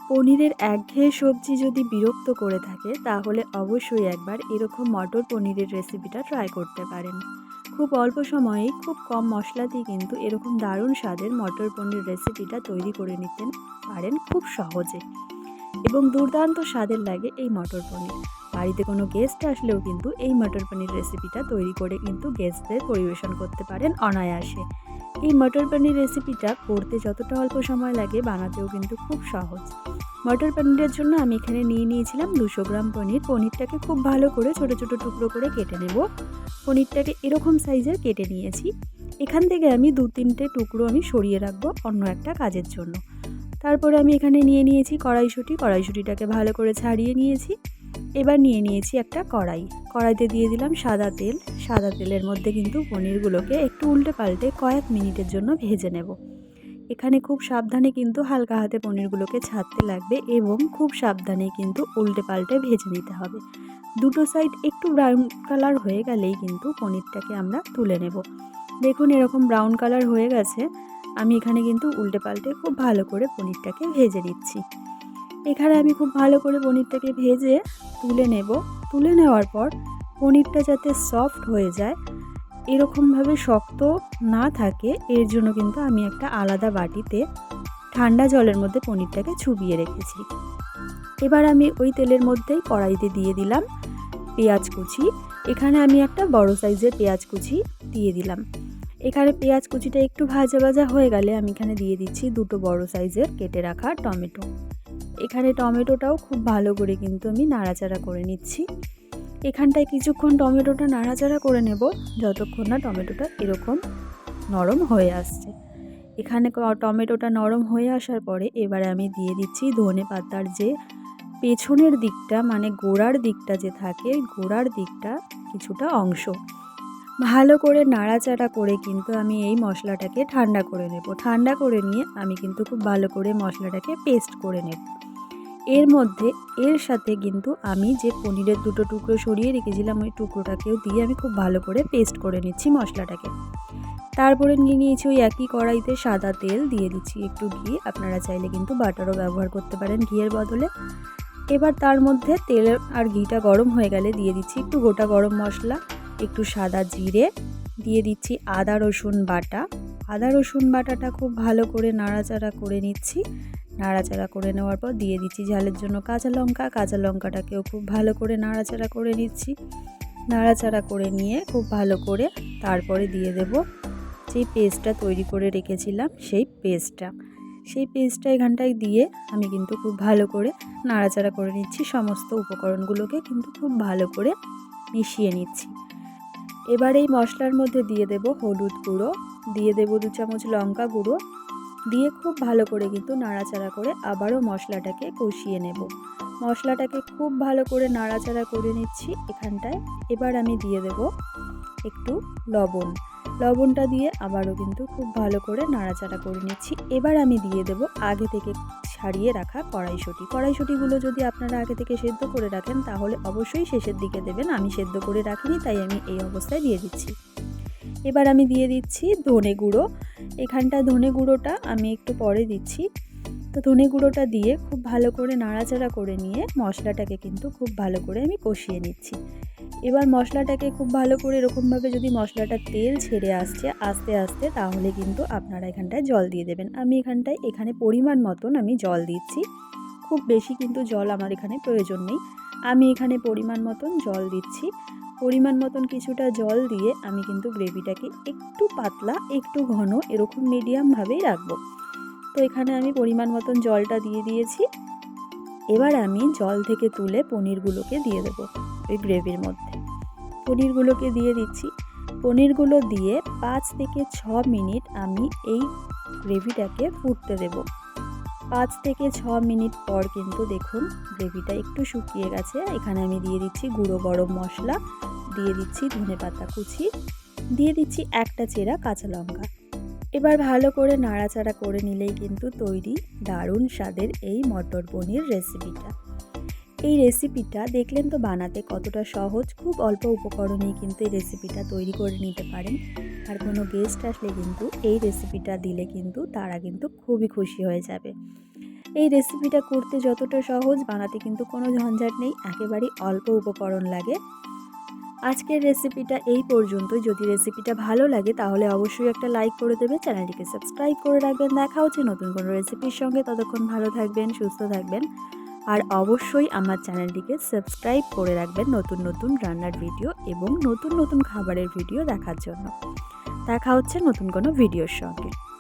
পনিরের একঘেয়ে সবজি যদি বিরক্ত করে থাকে তাহলে অবশ্যই একবার এরকম মটর পনিরের রেসিপিটা ট্রাই করতে পারেন। খুব অল্প সময়েই খুব কম মশলাতেই কিন্তু এরকম দারুণ স্বাদের মটর পনির রেসিপিটা তৈরি করে নিতে পারেন খুব সহজে, এবং দুর্দান্ত স্বাদের লাগে এই মটর পনির। বাড়িতে কোনো গেস্ট আসলেও কিন্তু এই মটর পনির রেসিপিটা তৈরি করে কিন্তু গেস্টদের পরিবেশন করতে পারেন অনায়াসে। এই মটর পনির রেসিপিটা করতে যতটা অল্প সময় লাগে বানাতেও কিন্তু খুব সহজ। মটর পনিরের জন্য আমি এখানে নিয়ে নিয়েছিলাম 200 গ্রাম পনির। পনিরটাকে খুব ভালো করে ছোট ছোট টুকরো করে কেটে নেব। পনিরটাকে এরকম সাইজের কেটে নিয়েছি। এখান থেকে আমি 2-3টে টুকরো আমি সরিয়ে রাখবো অন্য একটা কাজের জন্য। তারপরে আমি এখানে নিয়ে নিয়েছি কড়াইশুঁটিটাকে ভালো করে ছাড়িয়ে নিয়েছি। এবার নিয়ে নিয়েছি একটা কড়াইতে দিয়ে দিলাম সাদা তেলের মধ্যে কিন্তু পনিরগুলোকে একটু উল্টে পাল্টে কয়েক মিনিটের জন্য ভেজে নেব। এখানে খুব সাবধানে কিন্তু হালকা হাতে পনিরগুলোকে ছাড়তে লাগবে এবং খুব সাবধানে কিন্তু উল্টে পাল্টে ভেজে নিতে হবে। দুটো সাইড একটু ব্রাউন কালার হয়ে গেলেই কিন্তু পনিরটাকে আমরা তুলে নেব। দেখুন এরকম ব্রাউন কালার হয়ে গেছে। আমি এখানে কিন্তু উল্টে পাল্টে খুব ভালো করে পনিরটাকে ভেজে নিচ্ছি। এখানে আমি খুব ভালো করে পনিরটাকে ভেজে তুলে নেব। তুলে নেওয়ার পর পনিরটা যাতে সফট হয়ে যায়, এরকমভাবে শক্ত না থাকে, এর জন্য কিন্তু আমি একটা আলাদা বাটিতে ঠান্ডা জলের মধ্যে পনিরটাকে চুবিয়ে রেখেছি। এবার আমি ওই তেলের মধ্যেই কড়াইতে দিয়ে দিলাম পেঁয়াজ কুচি। এখানে আমি একটা বড় সাইজের পেঁয়াজ কুচি দিয়ে দিলাম। এখানে পেঁয়াজ কুচিটা একটু ভাজা ভাজা হয়ে গেলে আমি এখানে দিয়ে দিচ্ছি 2টো বড় সাইজের কেটে রাখা টমেটো। এখানে টমেটোটাও খুব ভালো করে কিন্তু আমি নাড়াচাড়া করে নিচ্ছি। এখানটায় কিছুক্ষণ টমেটোটা নাড়াচাড়া করে নেব যতক্ষণ না টমেটোটা এরকম নরম হয়ে আসছে। এখানে টমেটোটা নরম হয়ে আসার পরে এবারে আমি দিয়ে দিচ্ছি ধনেপাতার যে পেছনের দিকটা, মানে গোড়ার দিকটা যে থাকে, গোড়ার দিকটা কিছুটা অংশ ভালো করে নাড়াচাড়া করে কিন্তু আমি এই মশলাটাকে ঠান্ডা করে নেব। ঠান্ডা করে নিয়ে আমি কিন্তু খুব ভালো করে মশলাটাকে পেস্ট করে নেব। এর সাথে কিন্তু আমি যে পনিরের 2টো টুকরো সরিয়ে রেখেছিলাম ওই টুকরোটাকেও দিয়ে আমি খুব ভালো করে পেস্ট করে নিচ্ছি মশলাটাকে। তারপরে নিয়ে নিয়েছি ওই একই কড়াইতে সাদা তেল, দিয়ে দিচ্ছি একটু ঘি। আপনারা চাইলে কিন্তু বাটারও ব্যবহার করতে পারেন ঘিয়ের বদলে। এবার তার মধ্যে তেল আর ঘিটা গরম হয়ে গেলে দিয়ে দিচ্ছি একটু গোটা গরম মশলা, একটু সাদা জিরে, দিয়ে দিচ্ছি আদা রসুন বাটাটা খুব ভালো করে নাড়াচাড়া করে নিচ্ছি। নাড়াচাড়া করে নেওয়ার পর দিয়ে দিচ্ছি ঝালের জন্য কাঁচা লঙ্কাটাকেও খুব ভালো করে নাড়াচাড়া করে নিচ্ছি। নাড়াচাড়া করে নিয়ে খুব ভালো করে তারপরে দিয়ে দেব যেই পেস্টটা তৈরি করে রেখেছিলাম সেই পেস্টটা এখানটায় দিয়ে আমি কিন্তু খুব ভালো করে নাড়াচাড়া করে নিচ্ছি। সমস্ত উপকরণগুলোকে কিন্তু খুব ভালো করে মিশিয়ে নিচ্ছি। এবার এই মশলার মধ্যে দিয়ে দেব হলুদ গুঁড়ো, দিয়ে দেব 2 চামচ লঙ্কা গুঁড়ো, দিয়ে খুব ভালো করে কিন্তু নাড়াচাড়া করে আবারও মশলাটাকে কষিয়ে নেব। মশলাটাকে খুব ভালো করে নাড়াচাড়া করে নিচ্ছি এখানটায়। এবার আমি দিয়ে দেব একটু লবণটা দিয়ে আবারও কিন্তু খুব ভালো করে নাড়াচাড়া করে নিচ্ছি। এবার আমি দিয়ে দেব আগে থেকে ছাড়িয়ে রাখা কড়াইশুঁটিগুলো যদি আপনারা আগে থেকে সেদ্ধ করে রাখেন তাহলে অবশ্যই শেষের দিকে দেবেন। আমি সেদ্ধ করে রাখিনি, তাই আমি এই অবস্থায় দিয়ে দিচ্ছি। এবার আমি দিয়ে দিচ্ছি ধনে গুঁড়ো। এখানটায় ধনে গুঁড়োটা আমি একটু পরে দিচ্ছি। তো ধনে গুঁড়োটা দিয়ে খুব ভালো করে নাড়াচাড়া করে নিয়ে মশলাটাকে কিন্তু খুব ভালো করে আমি কষিয়ে নিচ্ছি। এবার মশলাটাকে খুব ভালো করে এরকমভাবে যদি মশলাটা তেল ছেড়ে আসছে আস্তে আস্তে, তাহলে কিন্তু আপনারা এখানটায় জল দিয়ে দেবেন। আমি এখানে পরিমাণ মতন আমি জল দিচ্ছি। খুব বেশি কিন্তু জল আমার এখানে প্রয়োজন নেই। আমি এখানে পরিমাণ মতন জল দিচ্ছি। পরিমাণ মতন কিছুটা জল দিয়ে আমি কিন্তু গ্রেভিটাকে একটু পাতলা একটু ঘন এরকম মিডিয়ামভাবেই রাখবো। তো এখানে আমি পরিমাণ মতন জলটা দিয়ে দিয়েছি। এবার আমি জল থেকে তুলে পনিরগুলোকে দিয়ে দেবো ওই গ্রেভির মধ্যে। পনিরগুলোকে দিয়ে দিচ্ছি। পনিরগুলো দিয়ে 5 থেকে 6 মিনিট আমি এই গ্রেভিটাকে ফুটতে দেব। 5 থেকে 6 মিনিট পর কিন্তু দেখুন গ্রেভিটা একটু শুকিয়ে গেছে। এখানে আমি দিয়ে দিচ্ছি গুঁড়ো গরম মশলা, দিয়ে দিচ্ছি ধনেপাতা কুচি, দিয়ে দিচ্ছি একটা চেরা কাঁচা লঙ্কা। এবার ভালো করে নাড়াচাড়া করে নিলেই কিন্তু তৈরি দারুণ স্বাদের এই মটর পনির রেসিপিটা। এই রেসিপিটা দেখলেন তো বানাতে কতটা সহজ। খুব অল্প উপকরণেই কিন্তু এই রেসিপিটা তৈরি করে নিতে পারেন। আর কোনো গেস্ট আসলে কিন্তু এই রেসিপিটা দিলে কিন্তু তারা কিন্তু খুবই খুশি হয়ে যাবে। এই রেসিপিটা করতে যতটা সহজ, বানাতে কিন্তু কোনো ঝঞ্ঝাট নেই, একেবারেই অল্প উপকরণ লাগে। আজকের রেসিপিটা এই পর্যন্তই। যদি রেসিপিটা ভালো লাগে তাহলে অবশ্যই একটা লাইক করে দেবে, চ্যানেলটিকে সাবস্ক্রাইব করে রাখবেন। দেখা হচ্ছে নতুন কোনো রেসিপির সঙ্গে, ততক্ষণ ভালো থাকবেন, সুস্থ থাকবেন। আর অবশ্যই আমার চ্যানেলটিকে সাবস্ক্রাইব করে রাখবেন নতুন নতুন রান্নার ভিডিও এবং নতুন নতুন খাবারের ভিডিও দেখার জন্য। দেখা হচ্ছে নতুন কোনো ভিডিওর সঙ্গে।